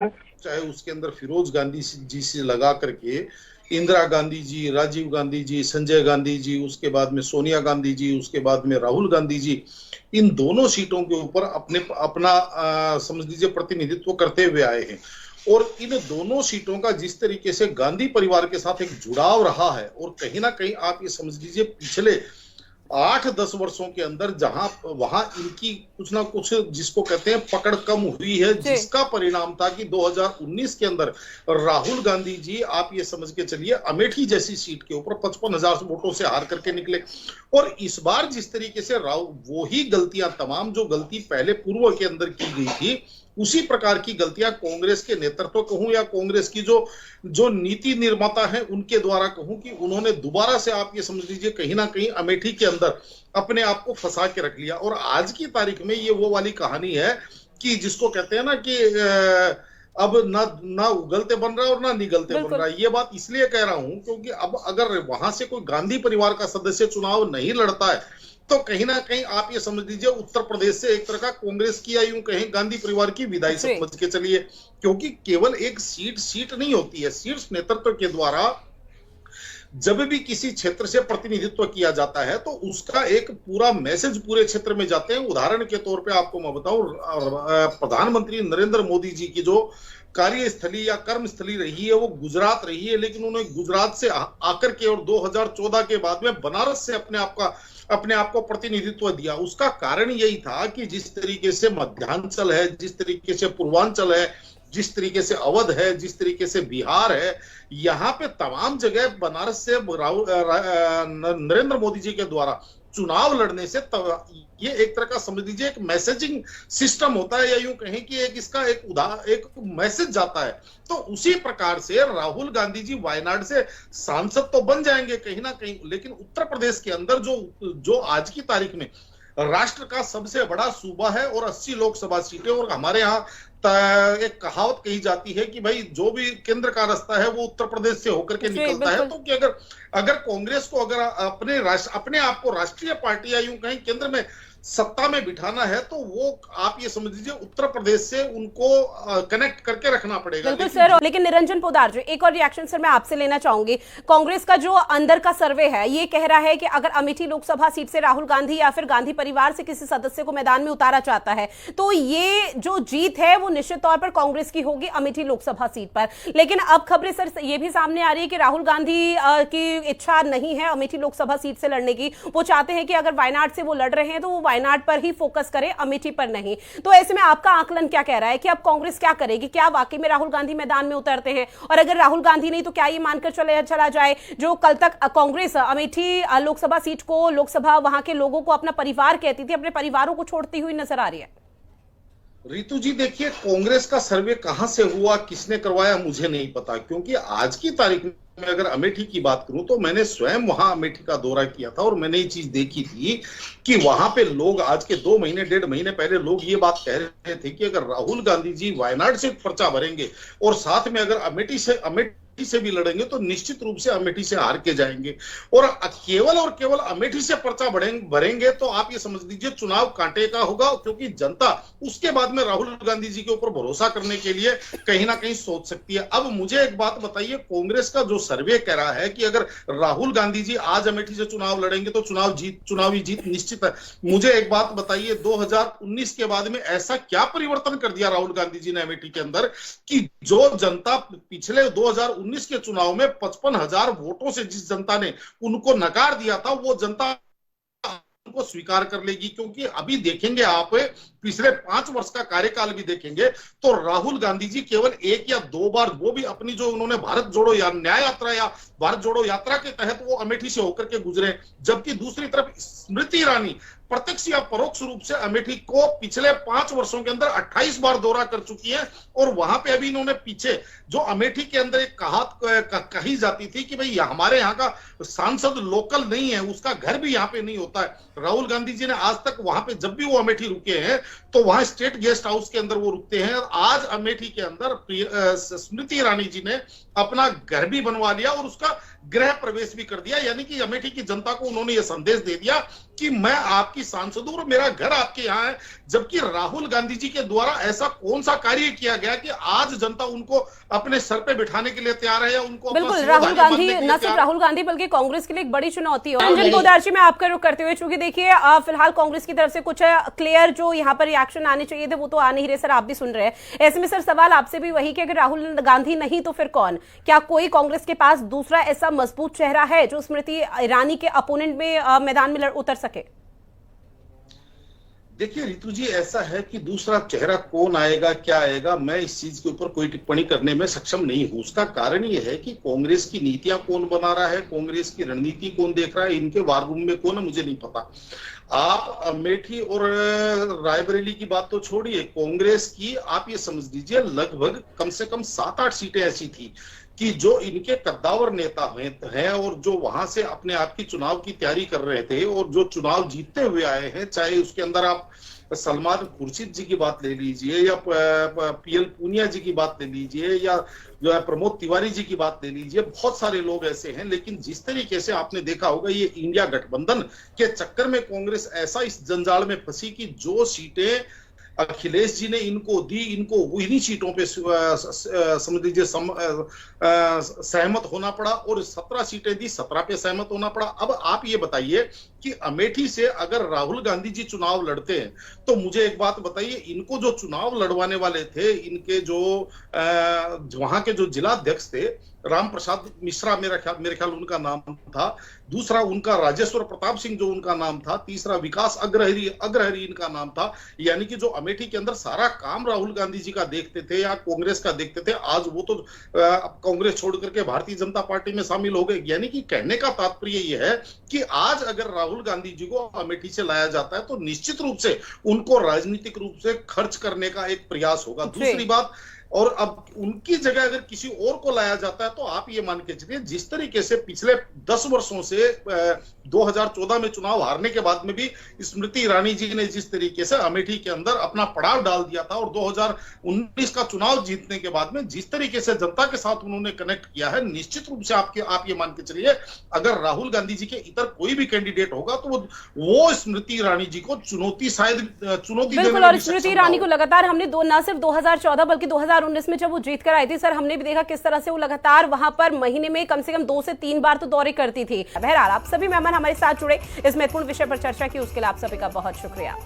चाहे उसके अंदर फिरोज गांधी जी से लगा करके इंदिरा गांधी जी, राजीव गांधी जी, संजय गांधी जी, उसके बाद में सोनिया गांधी जी, उसके बाद में राहुल गांधी जी, इन दोनों सीटों के ऊपर अपने अपना समझ लीजिए प्रतिनिधित्व करते हुए आए हैं। और इन दोनों सीटों का जिस तरीके से गांधी परिवार के साथ एक जुड़ाव रहा है, और कहीं ना कहीं आप ये समझ लीजिए पिछले 8-10 वर्षों के अंदर जहां वहां इनकी कुछ ना कुछ जिसको कहते हैं पकड़ कम हुई है, जी। जिसका परिणाम था कि 2019 के अंदर राहुल गांधी जी, आप ये समझ के चलिए, अमेठी जैसी सीट के ऊपर 55,000 वोटों से हार करके निकले। और इस बार जिस तरीके से वो ही गलतियां, तमाम जो गलती पहले पूर्व के अंदर की गई थी, उसी प्रकार की गलतियां कांग्रेस के नेतृत्व कहूं या कांग्रेस की जो जो नीति निर्माता है उनके द्वारा कहूं, कि उन्होंने दोबारा से आप ये समझ लीजिए कहीं ना कहीं अमेठी के अंदर अपने आप को फंसा के रख लिया। और आज की तारीख में ये वो वाली कहानी है कि जिसको कहते हैं ना कि अब ना ना उगलते बन रहा है और ना निगलते बन बिल्कुल। रहा है। ये बात इसलिए कह रहा हूं क्योंकि अब अगर वहां से कोई गांधी परिवार का सदस्य चुनाव नहीं लड़ता है, तो कहीं ना कहीं आप ये समझ लीजिए उत्तर प्रदेश से एक तरह का कांग्रेस की या यूं कहें गांधी परिवार की विदाई जी। समझ के चलिए। क्योंकि केवल एक सीट नहीं होती है, शीर्ष नेतृत्व के द्वारा जब भी किसी क्षेत्र से प्रतिनिधित्व किया जाता है तो उसका एक पूरा मैसेज पूरे क्षेत्र में जाते हैं। उदाहरण के तौर पे आपको मैं बताऊं, प्रधानमंत्री नरेंद्र मोदी जी की जो कार्यस्थली या कर्मस्थली रही है वो गुजरात रही है, लेकिन उन्होंने गुजरात से आकर के और 2014 के बाद में बनारस से अपने आप को प्रतिनिधित्व दिया। उसका कारण यही था कि जिस तरीके से मध्यांचल है, जिस तरीके से पूर्वांचल है, जिस तरीके से अवध है, जिस तरीके से बिहार है, यहाँ पे तमाम जगह बनारस से नरेंद्र मोदी जी के द्वारा चुनाव लड़ने से ये एक तरह का समझ लीजिए एक मैसेजिंग सिस्टम होता है, या यूं कहें कि एक इसका एक मैसेज जाता है। तो उसी प्रकार से राहुल गांधी जी वायनाड से सांसद तो बन जाएंगे कहीं ना कहीं, लेकिन उत्तर प्रदेश के अंदर जो आज की तारीख में राष्ट्र का सबसे बड़ा सूबा है और 80 लोकसभा सीटें, और हमारे यहाँ एक कहावत कही जाती है कि भाई जो भी केंद्र का रास्ता है वो उत्तर प्रदेश से होकर के जी निकलता है। बिल्कुल। तो कि अगर अगर कांग्रेस को अगर अपने आप को राष्ट्रीय पार्टी या यूं कहीं केंद्र में सत्ता में बिठाना है, तो वो आप ये समझ लीजिए उत्तर प्रदेश से उनको कनेक्ट करके रखना पड़ेगा। बिल्कुल सर। लेकिन निरंजन पोद्दार जी, एक और रिएक्शन सर मैं आपसे लेना चाहूंगी। कांग्रेस का जो अंदर का सर्वे है ये कह रहा है कि अगर अमेठी लोकसभा सीट से राहुल गांधी या फिर गांधी परिवार से किसी सदस्य को मैदान में उतारा चाहता है तो ये जो जीत है वो निश्चित तौर पर कांग्रेस की होगी अमेठी लोकसभा सीट पर। लेकिन अब खबरें सर ये भी सामने आ रही है कि राहुल गांधी की इच्छा नहीं है अमेठी लोकसभा सीट से लड़ने की। वो चाहते हैं कि अगर वायनाड से वो लड़ रहे हैं तो वो वायनाड पर ही फोकस करें, अमेठी पर नहीं। तो ऐसे में आपका आकलन क्या कह रहा है कि अब कांग्रेस क्या करेगी? क्या वाकई में राहुल गांधी मैदान में उतरते हैं? और अगर राहुल गांधी नहीं तो क्या ये मानकर चला जाए जो कल तक कांग्रेस अमेठी लोकसभा सीट को, लोकसभा वहां के लोगों को अपना परिवार कहती थी, अपने परिवारों को छोड़ती हुई नजर आ रही है? रितु जी देखिए, कांग्रेस का सर्वे कहां से हुआ, किसने करवाया, मुझे नहीं पता। क्योंकि आज की तारीख में अगर अमेठी की बात करूं तो मैंने स्वयं वहां अमेठी का दौरा किया था और मैंने ये चीज देखी थी कि वहां पे लोग आज के 2 महीने 1.5 महीने पहले लोग ये बात कह रहे थे कि अगर राहुल गांधी जी वायनाड से पर्चा भरेंगे और साथ में अगर अमेठी से भी लड़ेंगे तो निश्चित रूप से अमेठी से हार के जाएंगे। और केवल अमेठी से पर्चा भरेंगे तो आप ये समझ लीजिए चुनाव कांटे का होगा, क्योंकि जनता उसके बाद में राहुल गांधी जी के ऊपर भरोसा करने के लिए कहीं ना कहीं सोच सकती है। अब मुझे एक बात बताइए, कांग्रेस का जो सर्वे कह रहा है कि अगर राहुल गांधी जी आज अमेठी से चुनाव लड़ेंगे तो चुनावी जीत निश्चित है। मुझे एक बात बताइए, 2019 के बाद में ऐसा क्या परिवर्तन कर दिया राहुल गांधी जी ने अमेठी के अंदर कि जो जनता पिछले 2019 के चुनाव में 55,000 वोटों से जिस जनता ने उनको नकार दिया था, वो जनता उनको स्वीकार कर लेगी। क्योंकि अभी देखेंगे आप, पिछले 5 वर्ष का कार्यकाल भी देखेंगे तो राहुल गांधी जी केवल 1 या 2 बार, वो भी अपनी जो उन्होंने भारत जोड़ो या न्याय यात्रा या भारत जोड़ो यात्रा के तहत वो अमेठी से होकर के गुजरे। जबकि दूसरी तरफ स्मृति ईरानी प्रत्यक्ष या परोक्ष रूप से अमेठी को पिछले 5 वर्षों के अंदर 28 बार दौरा कर चुकी है। और वहां पे अभी इन्होंने पीछे जो अमेठी के अंदर एक कही जाती थी कि भाई हमारे यहाँ का सांसद लोकल नहीं है, उसका घर भी यहाँ पे नहीं होता है। राहुल गांधी जी ने आज तक वहां पे जब भी वो अमेठी रुके हैं तो वहां स्टेट गेस्ट हाउस के अंदर वो रुकते हैं। आज अमेठी के अंदर स्मृति ईरानी जी ने अपना घर भी बनवा लिया और उसका गृह प्रवेश भी कर दिया। यानी कि अमेठी की जनता को उन्होंने ये संदेश दे दिया कि मैं आपकी की सांसद हूं और मेरा घर आपके यहाँ है, जबकि राहुल गांधी जी के द्वारा ऐसा कौन सा कार्य किया गया कि आज जनता उनको अपने सर पे बिठाने के लिए तैयार है या उनको बिल्कुल राहुल गांधी, न सिर्फ राहुल गांधी बल्कि कांग्रेस के लिए एक बड़ी चुनौती है। रंजन पोद्दार जी, मैं आपका रुख करते हुए, चूंकि देखिए फिलहाल कांग्रेस की तरफ से कुछ क्लियर जो यहाँ पर रिएक्शन आने चाहिए थे वो तो आ नहीं रहे, सर आप भी सुन रहे हैं। ऐसे में सर सवाल आपसे भी वही कि अगर राहुल गांधी नहीं तो फिर कौन? क्या कोई कांग्रेस के पास दूसरा ऐसा मजबूत चेहरा है जो स्मृति ईरानी के अपोनेंट में मैदान में उतर सके? देखिए रितु जी, ऐसा है कि दूसरा चेहरा कौन आएगा, क्या आएगा, मैं इस चीज के ऊपर कोई टिप्पणी करने में सक्षम नहीं हूं। उसका कारण यह है कि कांग्रेस की नीतियां कौन बना रहा है, कांग्रेस की रणनीति कौन देख रहा है, इनके वार रूम में कौन है, मुझे नहीं पता। आप अमेठी और रायबरेली की बात तो छोड़िए, कांग्रेस की आप ये समझ लीजिए लगभग कम से कम 7-8 सीटें ऐसी थी कि जो इनके कद्दावर नेता हैं और जो वहां से अपने आप की चुनाव की तैयारी कर रहे थे और जो चुनाव जीतते हुए आए हैं, चाहे उसके अंदर आप सलमान खुर्शीद जी की बात ले लीजिए या पीएल पूनिया जी की बात ले लीजिए या जो है प्रमोद तिवारी जी की बात ले लीजिए, बहुत सारे लोग ऐसे हैं। लेकिन जिस तरीके से आपने देखा होगा ये इंडिया गठबंधन के चक्कर में कांग्रेस ऐसा इस जंजाल में फंसी कि जो सीटें अखिलेश जी ने इनको दी, इनको उन्हीं सीटों पे समझ लीजिए सहमत होना पड़ा और 17 सीटें दी, 17 पे सहमत होना पड़ा। अब आप ये बताइए कि अमेठी से अगर राहुल गांधी जी चुनाव लड़ते हैं तो मुझे एक बात बताइए, इनको जो चुनाव लड़वाने वाले थे, इनके जो वहां के जो जिलाध्यक्ष थे, राम प्रसाद मिश्रा मेरे ख्याल उनका नाम था, दूसरा उनका राजेश्वर प्रताप सिंह जो उनका नाम था, तीसरा विकास अग्रहरी इनका नाम था। यानी कि जो अमेठी के अंदर सारा काम राहुल गांधी जी का देखते थे या कांग्रेस का देखते थे, आज वो तो कांग्रेस छोड़ करके भारतीय जनता पार्टी में शामिल हो गए। यानी कि कहने का तात्पर्य यह है कि आज अगर राहुल गांधी जी को अमेठी से लाया जाता है तो निश्चित रूप से उनको राजनीतिक रूप से खर्च करने का एक प्रयास होगा। दूसरी बात, और अब उनकी जगह अगर किसी और को लाया जाता है तो आप ये मान के चलिए जिस तरीके से पिछले 10 वर्षों से 2014 में चुनाव हारने के बाद में भी स्मृति ईरानी जी ने जिस तरीके से अमेठी के अंदर अपना पड़ाव डाल दिया था और 2019 का चुनाव जीतने के बाद में जिस तरीके से जनता के साथ उन्होंने कनेक्ट किया है, निश्चित रूप से आप ये मान के चलिए अगर राहुल गांधी जी के इतर कोई भी कैंडिडेट होगा तो वो स्मृति ईरानी जी को चुनौती बिल्कुल। और स्मृति ईरानी को लगातार हमने न सिर्फ 2014 बल्कि 2019 में जब वो जीत कर आई थी सर, हमने भी देखा किस तरह से वो लगातार वहां पर महीने में कम से कम 2 से 3 बार तो दौरे करती थी। बहरहाल आप सभी मेहमान हमारे साथ जुड़े, इस महत्वपूर्ण विषय पर चर्चा की, उसके लिए आप सभी का बहुत शुक्रिया।